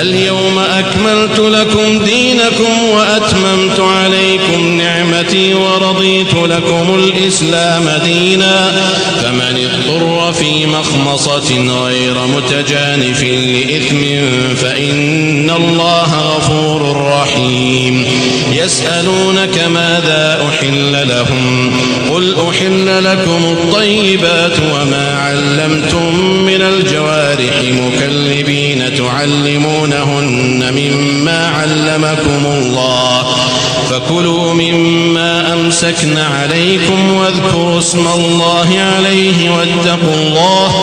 اليوم أكملت لكم دينكم وأتممت عليكم نعمتي ورضيت لكم الإسلام دينا فمن اضطر في مخمصة غير متجانف لإثم فإن الله غفور رحيم يسألونك ماذا أحل لهم قل أحل لكم الطيبات وما علمتم من الجوارح مكلبين تعلمونهن مما علمكم الله فكلوا مما أمسكن عليكم واذكروا اسم الله عليه واتقوا الله